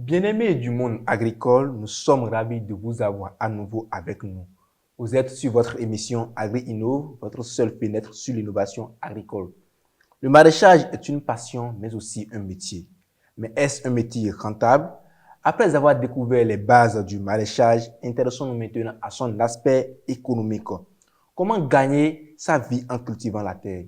Bien-aimés du monde agricole, nous sommes ravis de vous avoir à nouveau avec nous. Vous êtes sur votre émission Agri-Innov, votre seule fenêtre sur l'innovation agricole. Le maraîchage est une passion, mais aussi un métier. Mais est-ce un métier rentable? Après avoir découvert les bases du maraîchage, intéressons-nous maintenant à son aspect économique. Comment gagner sa vie en cultivant la terre?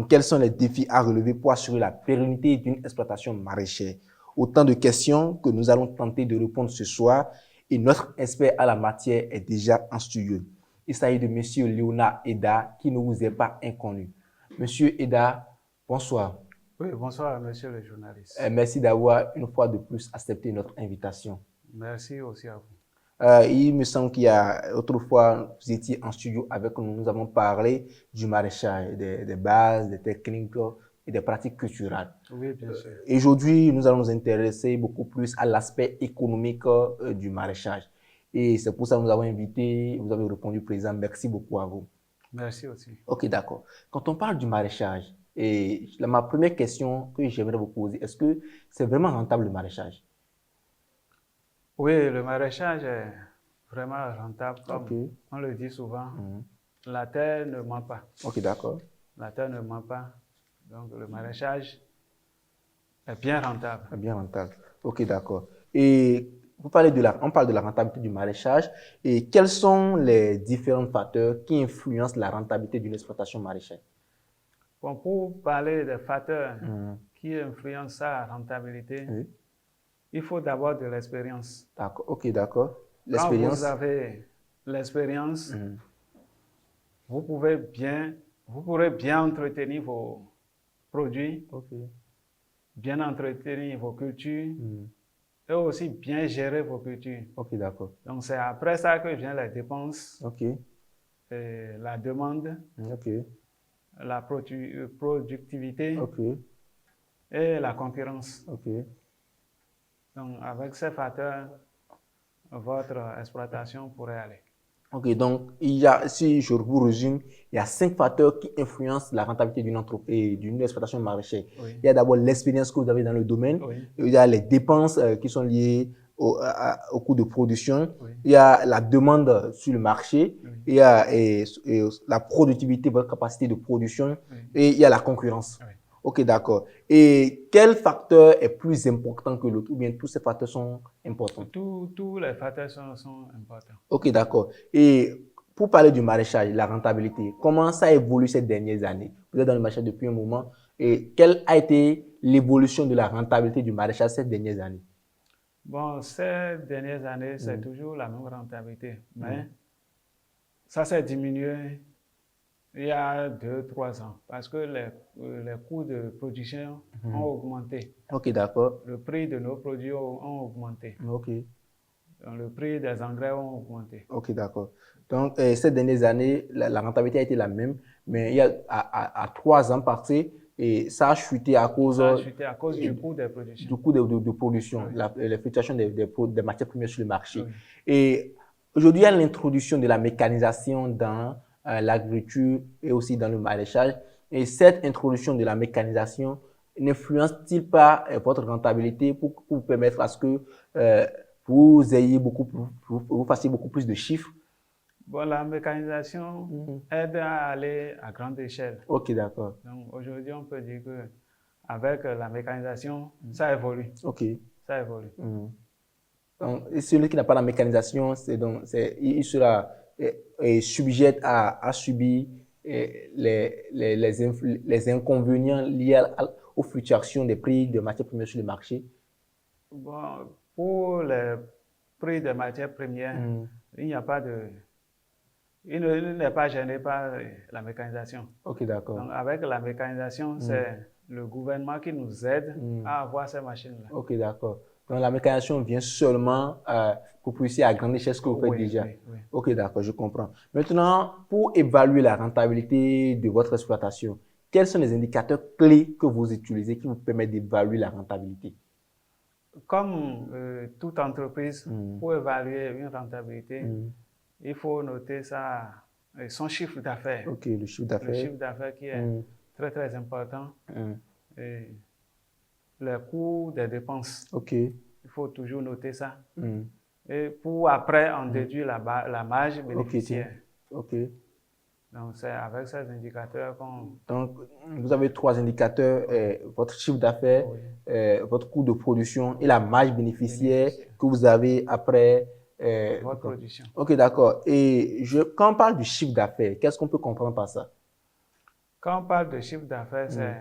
Quels sont les défis à relever pour assurer la pérennité d'une exploitation maraîchère? Autant de questions que nous allons tenter de répondre ce soir et notre expert à la matière est déjà en studio. Il s'agit de M. Léonard Eda qui ne vous est pas inconnu. Monsieur Eda, bonsoir. Oui, bonsoir, monsieur le journaliste. Merci d'avoir une fois de plus accepté notre invitation. Merci aussi à vous. Il me semble qu'il y a autrefois, vous étiez en studio avec nous, nous avons parlé du maraîchage, des bases, des techniques et des pratiques culturelles. Oui, bien sûr. Aujourd'hui, nous allons nous intéresser beaucoup plus à l'aspect économique du maraîchage. Et c'est pour ça que nous avons invité, vous avez répondu présent. Merci beaucoup à vous. Merci aussi. Ok, d'accord. Quand on parle du maraîchage, et ma première question que j'aimerais vous poser, est-ce que c'est vraiment rentable le maraîchage? Oui, le maraîchage est vraiment rentable, comme on le dit souvent. La terre ne ment pas. Ok, d'accord. La terre ne ment pas. Donc, le maraîchage est bien rentable. Bien rentable. Ok, d'accord. Et on parle de la rentabilité du maraîchage. Et quels sont les différents facteurs qui influencent la rentabilité d'une exploitation maraîchère? Bon, pour parler des facteurs qui influencent sa rentabilité, il faut d'abord de l'expérience. D'accord. Ok, d'accord. Quand L'expérience. vous avez l'expérience, vous pourrez bien entretenir vos produits, bien entretenir vos cultures et aussi bien gérer vos cultures. Ok, d'accord. Donc, c'est après ça que viennent les dépenses, Ok. et la demande, Ok. la productivité Ok. et la concurrence. Ok. Donc, avec ces facteurs, votre exploitation pourrait aller. Ok, donc si je vous résume, il y a 5 facteurs qui influencent la rentabilité d'une entreprise, d'une exploitation maraîchère. Oui. Il y a d'abord l'expérience que vous avez dans le domaine, Oui. il y a les dépenses qui sont liées au coût de production, Oui. il y a la demande sur le marché, Oui. il y a la productivité, votre capacité de production, Oui. et il y a la concurrence. Oui. Ok, d'accord. Et quel facteur est plus important que l'autre, ou bien tous ces facteurs sont importants? Tous les facteurs sont importants. Ok, d'accord. Et pour parler du maraîchage, la rentabilité, comment ça évolue ces dernières années? Vous êtes dans le maraîchage depuis un moment. Et quelle a été l'évolution de la rentabilité du maraîchage ces dernières années? Bon, ces dernières années, c'est toujours la même rentabilité, mais ça s'est diminué il y a 2-3 ans parce que les coûts de production ont augmenté. Ok, d'accord. Le prix de nos produits ont augmenté. Ok, Donc, le prix des engrais ont augmenté. ok, d'accord. Donc, ces dernières années, la rentabilité a été la même, mais il y a à 3 ans passés, et ça a chuté à cause, Ça a chuté à cause du coût des productions. du coût de production, Oui. la fluctuation des matières premières sur le marché. Oui. Et aujourd'hui, il y a l'introduction de la mécanisation dans l'agriculture et aussi dans le maraîchage. Et cette introduction de la mécanisation n'influence-t-il pas votre rentabilité pour vous permettre à ce que vous fassiez beaucoup plus de chiffres? Bon, la mécanisation aide à aller à grande échelle. Ok, d'accord. Donc, aujourd'hui, on peut dire que avec la mécanisation, ça évolue. Ok. Ça évolue. Donc, celui qui n'a pas la mécanisation, il sera sujet à subir les inconvénients liés aux fluctuations des prix de matières premières sur le marché. Bon, pour les prix des matières premières, il n'y a pas de... Il n'est pas gêné par la mécanisation. Ok, d'accord. Donc, avec la mécanisation, c'est le gouvernement qui nous aide à avoir ces machines-là. Ok, d'accord. Donc, la mécanisation vient seulement propulser à grande échelle ce que vous faites déjà. Oui. Ok, d'accord, je comprends. Maintenant, pour évaluer la rentabilité de votre exploitation, quels sont les indicateurs clés que vous utilisez qui vous permettent d'évaluer la rentabilité? Comme toute entreprise, pour évaluer une rentabilité, il faut noter son chiffre d'affaires. Ok, le chiffre d'affaires. Le chiffre d'affaires qui est très, très important. Et les coûts des dépenses. Ok. Il faut toujours noter ça. Hmm. Et pour après, on déduit la marge bénéficiaire. Ok. Donc, c'est avec ces indicateurs qu'on... Donc, vous avez 3 indicateurs, votre chiffre d'affaires, votre coût de production et la marge bénéficiaire que vous avez après votre production. Ok, d'accord. Et quand on parle du chiffre d'affaires, qu'est-ce qu'on peut comprendre par ça? Quand on parle de chiffre d'affaires, c'est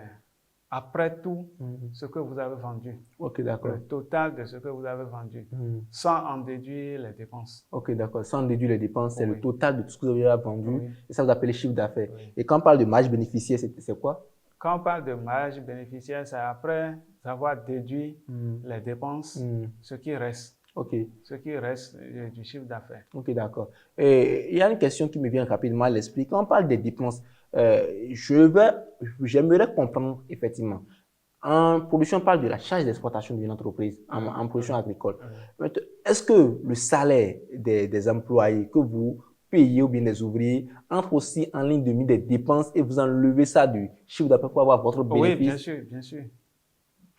après tout ce que vous avez vendu. Ok, d'accord. Le total de ce que vous avez vendu, sans en déduire les dépenses. Ok, d'accord. Sans déduire les dépenses, c'est le total de tout ce que vous avez vendu. Oui. Et ça, vous appelez chiffre d'affaires. Oui. Et quand on parle de marge bénéficiaire, c'est quoi? Quand on parle de marge bénéficiaire, c'est après avoir déduit les dépenses, ce qui reste. Ok. Ce qui reste du chiffre d'affaires. Ok, d'accord. Et il y a une question qui me vient rapidement à l'esprit. Quand on parle des dépenses, j'aimerais comprendre effectivement. En production, on parle de la charge d'exploitation d'une entreprise en production agricole. Est-ce que le salaire des employés que vous payez ou bien des ouvriers entre aussi en ligne de mire des dépenses et vous enlevez ça du chiffre d'affaires pour avoir votre bénéfice? Oui, bien sûr, bien sûr.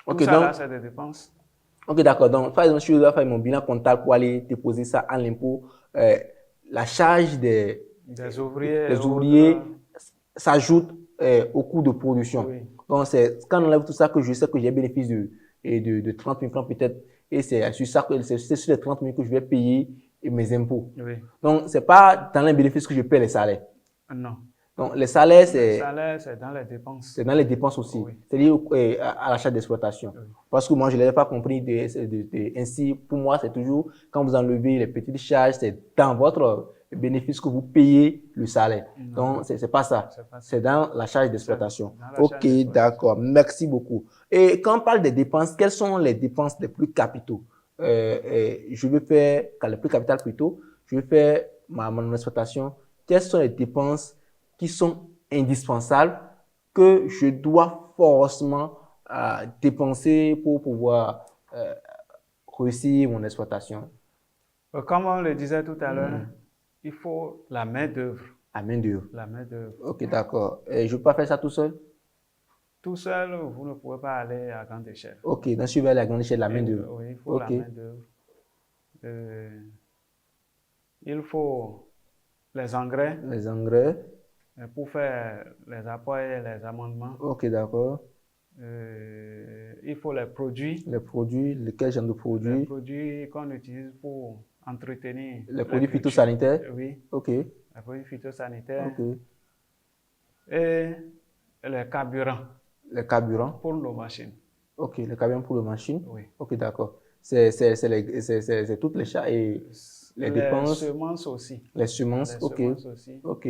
Ok, tout ça là, c'est des dépenses. Ok, d'accord. Donc, par exemple, si je dois faire mon bilan comptable pour aller déposer ça à l'impôt, la charge des ouvriers s'ajoute au coût de production. Oui. Donc, c'est quand on enlève tout ça que je sais que j'ai un bénéfice de 30 000 francs peut-être, et c'est sur ça que c'est sur les 30 000 que je vais payer mes impôts. Oui. Donc, c'est pas dans les bénéfices que je paie les salaires. Non. Donc, les salaires, c'est dans les dépenses. C'est dans les dépenses aussi. Oui. C'est lié à la charge d'exploitation. Oui. Parce que moi, je ne l'avais pas compris ainsi. Pour moi, c'est toujours, quand vous enlevez les petites charges, c'est dans votre bénéfice que vous payez le salaire. Non. Donc, c'est pas ça. C'est dans la charge d'exploitation. Ok, d'accord. Merci beaucoup. Et quand on parle des dépenses, quelles sont les dépenses les plus capitaux? Je vais faire, les plus capitales plutôt, je vais faire mon exploitation. Quelles sont les dépenses qui sont indispensables que je dois forcément dépenser pour pouvoir réussir mon exploitation? Comme on le disait tout à l'heure, il faut la main-d'œuvre. La main-d'œuvre. La main-d'œuvre. Ok, d'accord. Je ne peux pas faire ça tout seul? Tout seul, vous ne pouvez pas aller à grande échelle. Ok, donc je vais aller à grande échelle, la main-d'œuvre. Oui, il faut la main-d'œuvre. Il faut les engrais. Les engrais. Pour faire les apports et les amendements. Ok, d'accord. Il faut les produits. Les produits, lesquels genre de produits? Les produits qu'on utilise pour entretenir. Les produits phytosanitaires? Oui. Ok. Les produits phytosanitaires. Ok. Et les carburants. Les carburants? Pour nos machines. Ok, les carburants pour les machines? Oui. Ok, d'accord. C'est toutes les charges et les dépenses. Les semences aussi. Les semences, ok. Les semences aussi. Ok.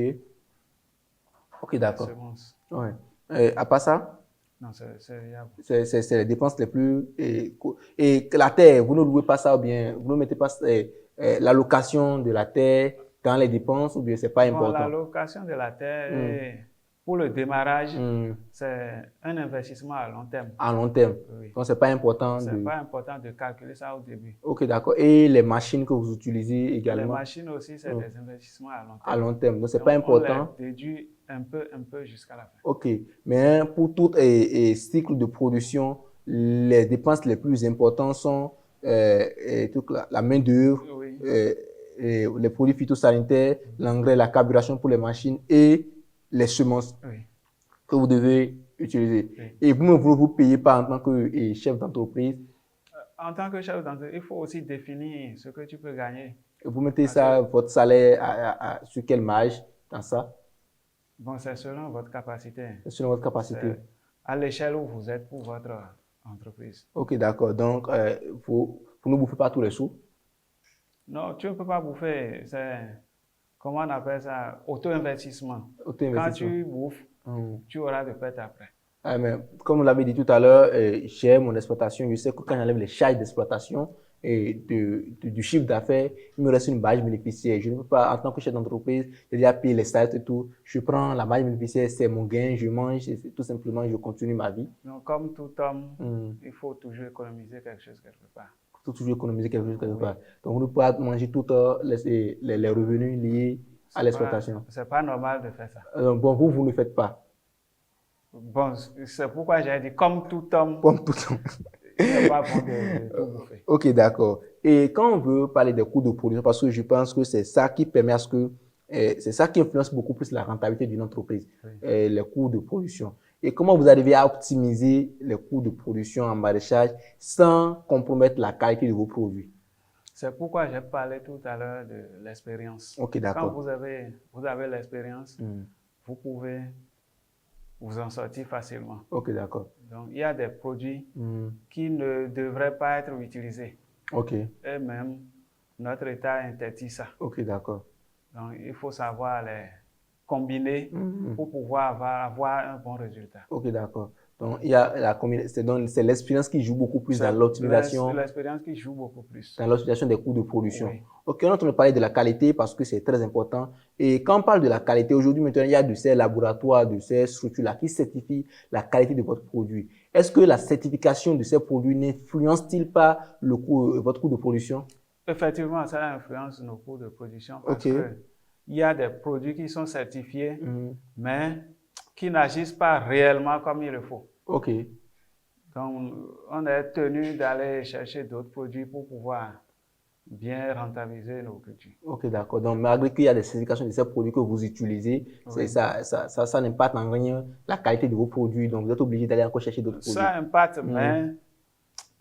Ok, d'accord. Les semences. Ouais. À part ça? Non, c'est les dépenses les plus... Et la terre, vous ne louez pas ça ou bien vous ne mettez pas l'allocation de la terre dans les dépenses ou bien c'est pas important? L'allocation de la terre, pour le démarrage, c'est un investissement à long terme. À long terme. Oui. Donc, c'est pas important. C'est pas important de calculer ça au début. Ok, d'accord. Et les machines que vous utilisez également? Les machines aussi, c'est des investissements à long terme. À long terme. Donc, c'est pas important. On les déduit un peu jusqu'à la fin. Ok. Mais pour tout cycle de production, les dépenses les plus importantes sont la main-d'œuvre, oui. Les produits phytosanitaires, l'engrais, la carburation pour les machines et les semences que vous devez utiliser. Oui. Et vous ne payez pas en tant que chef d'entreprise? En tant que chef d'entreprise, il faut aussi définir ce que tu peux gagner. Et vous mettez votre salaire sur quelle marge dans ça? Bon, c'est selon votre capacité. C'est selon votre capacité. À l'échelle où vous êtes pour votre entreprise. Ok, d'accord. Donc, vous ne bouffez pas tous les sous? Non, tu ne peux pas bouffer. C'est, comment on appelle ça? Auto-investissement. Quand tu bouffes, tu auras de pertes après. Mais comme vous l'avez dit tout à l'heure, j'ai mon exploitation. Je sais que quand j'enlève les charges d'exploitation et du chiffre d'affaires, il me reste une marge bénéficiaire. Je ne peux pas, en tant que chef d'entreprise, j'ai déjà payé les salaires et tout. Je prends la marge bénéficiaire, c'est mon gain, je mange, et tout simplement, je continue ma vie. Donc, comme tout homme, il faut toujours économiser quelque chose quelque part. Il faut toujours économiser quelque chose quelque part. Donc, vous ne pouvez pas manger tous les revenus liés à l'exploitation. C'est pas normal de faire ça. Bon, vous ne le faites pas. Bon, c'est pourquoi j'ai dit comme tout homme. Comme tout homme. il n'est pas bon de tout bouffer. Ok, d'accord. Et quand on veut parler des coûts de production, parce que je pense que c'est ça qui permet à ce que, c'est ça qui influence beaucoup plus la rentabilité d'une entreprise, Oui. les coûts de production. Et comment vous arrivez à optimiser les coûts de production en maraîchage sans compromettre la qualité de vos produits? C'est pourquoi j'ai parlé tout à l'heure de l'expérience. Ok, Quand d'accord. vous avez l'expérience, vous pouvez vous en sortir facilement. Ok, d'accord. Donc, il y a des produits qui ne devraient pas être utilisés. Ok, Et même, notre État interdit ça. ok, d'accord. Donc, il faut savoir les combiner pour pouvoir avoir un bon résultat. Ok, d'accord. Donc, il y a c'est l'expérience qui joue beaucoup plus C'est dans l'optimisation, l'expérience qui joue beaucoup plus. dans l'optimisation des coûts de production. Oui. Ok, on est en train de parler de la qualité parce que c'est très important. Et quand on parle de la qualité, aujourd'hui, maintenant, il y a de ces laboratoires, de ces structures-là qui certifient la qualité de votre produit. Est-ce que la certification de ces produits n'influence-t-il pas le coût, votre coût de production? Effectivement, ça influence nos coûts de production parce Ok. que il y a des produits qui sont certifiés, mais qui n'agissent pas réellement comme il le faut. Ok. Donc, on est tenu d'aller chercher d'autres produits pour pouvoir bien rentabiliser nos cultures. Ok, d'accord. Donc, malgré qu'il y a des certifications de ces produits que vous utilisez, Oui. ça n'impacte en rien la qualité de vos produits. Donc, vous êtes obligé d'aller encore chercher d'autres produits. Ça impacte, mais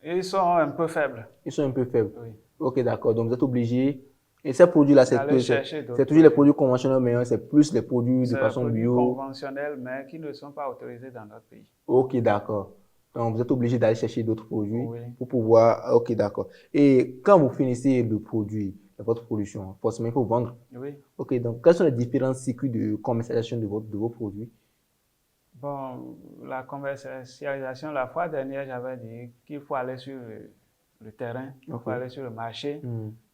ils sont un peu faibles. Ils sont un peu faibles. Oui. Ok, d'accord. Donc, vous êtes obligé. Et ces produits-là, D'aller chercher d'autres c'est toujours les produits. produits conventionnels, mais c'est plus les produits de C'est des façon produits bio. conventionnels, mais qui ne sont pas autorisés dans notre pays. Ok, d'accord. Donc, vous êtes obligé d'aller chercher d'autres produits Oui. pour pouvoir. Ok, d'accord. Et quand vous finissez le produit, votre production, forcément, il faut vendre. Oui. Ok, donc, quels sont les différents cycles de commercialisation de vos produits? Bon, la commercialisation, la fois dernière, j'avais dit qu'il faut aller sur le terrain, il faut aller sur le marché,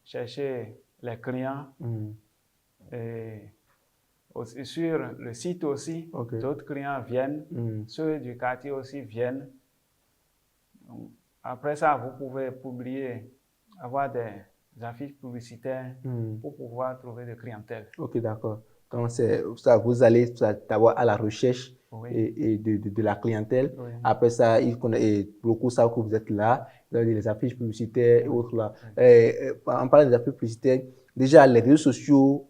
chercher les clients. Et aussi, sur le site aussi, d'autres clients viennent, ceux du quartier aussi viennent. Donc, après ça, vous pouvez publier, avoir des affiches publicitaires pour pouvoir trouver des clientèles. Ok, d'accord. Donc, c'est ça, vous allez d'abord à la recherche de la clientèle. Oui. Après ça, et beaucoup savent que vous êtes là. Vous avez les affiches publicitaires et autres là. En parlant des affiches publicitaires, déjà, les réseaux sociaux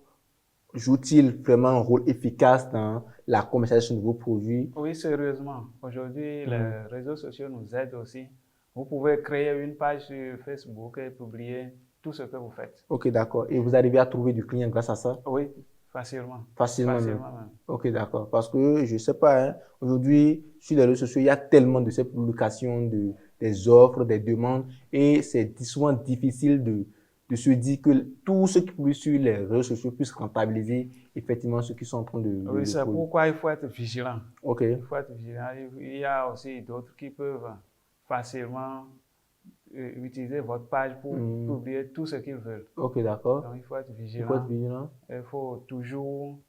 jouent-ils vraiment un rôle efficace dans la commercialisation de vos produits? Oui, sérieusement. Aujourd'hui, les réseaux sociaux nous aident aussi. Vous pouvez créer une page sur Facebook et publier tout ce que vous faites. Ok, d'accord. Et vous arrivez à trouver du client grâce à ça? Oui, facilement. Facilement même. Même. Ok, d'accord. Parce que je sais pas, hein, aujourd'hui, sur les réseaux sociaux, il y a tellement de ces publications, des offres, des demandes, et c'est souvent difficile de se dire que tous ceux qui publient sur les réseaux sociaux puissent rentabiliser effectivement ceux qui sont en train de Oui, c'est produire. pourquoi il faut être vigilant. Ok. Il faut être vigilant. Il y a aussi d'autres qui peuvent facilement utiliser votre page pour publier tout ce qu'ils veulent. Ok, d'accord. Donc, il faut être vigilant. Il faut être vigilant. Il faut toujours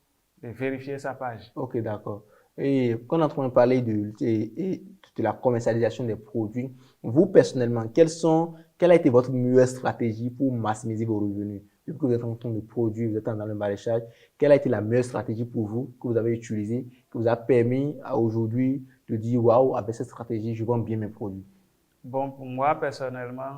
vérifier sa page. Ok, d'accord. Et quand on est en train de parler de la commercialisation des produits, vous personnellement, quelle a été votre meilleure stratégie pour maximiser vos revenus? Depuis que vous êtes en train de produire, vous êtes dans le maraîchage, quelle a été la meilleure stratégie pour vous que vous avez utilisée, qui vous a permis à aujourd'hui de dire, waouh, avec cette stratégie, je vends bien mes produits? Bon, pour moi, personnellement,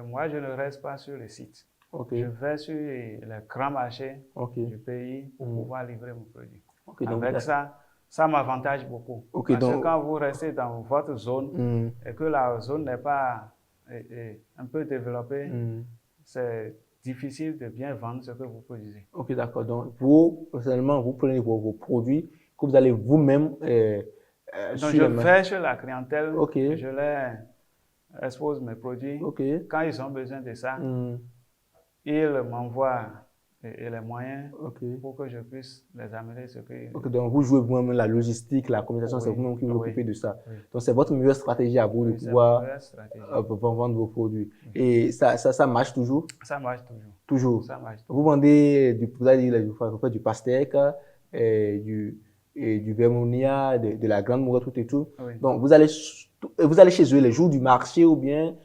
moi, je ne reste pas sur le site. Je vais sur les grands marchés du pays pour pouvoir livrer mon produit. Avec ça m'avantage beaucoup. Parce que quand vous restez dans votre zone et que la zone n'est pas un peu développée, c'est difficile de bien vendre ce que vous produisez. Ok, d'accord. Donc, vous, personnellement, vous prenez vos produits que vous allez vous-même donc, je vais chez la clientèle, je leur expose mes produits. Quand ils ont besoin de ça, ils m'envoient les moyens pour que je puisse les amener ce que... Donc, vous jouez vous-même la logistique, la communication, c'est vous-même qui vous occupez de ça. Donc, c'est votre meilleure stratégie à vous de pouvoir vendre vos produits. Et ça marche toujours? Ça marche toujours. Toujours? Ça marche toujours. Vous vendez, vous avez dit, vous faites du pastèque, du vermonia, de la grande mourette, tout et tout. Donc, vous allez chez eux les jours du marché ou bien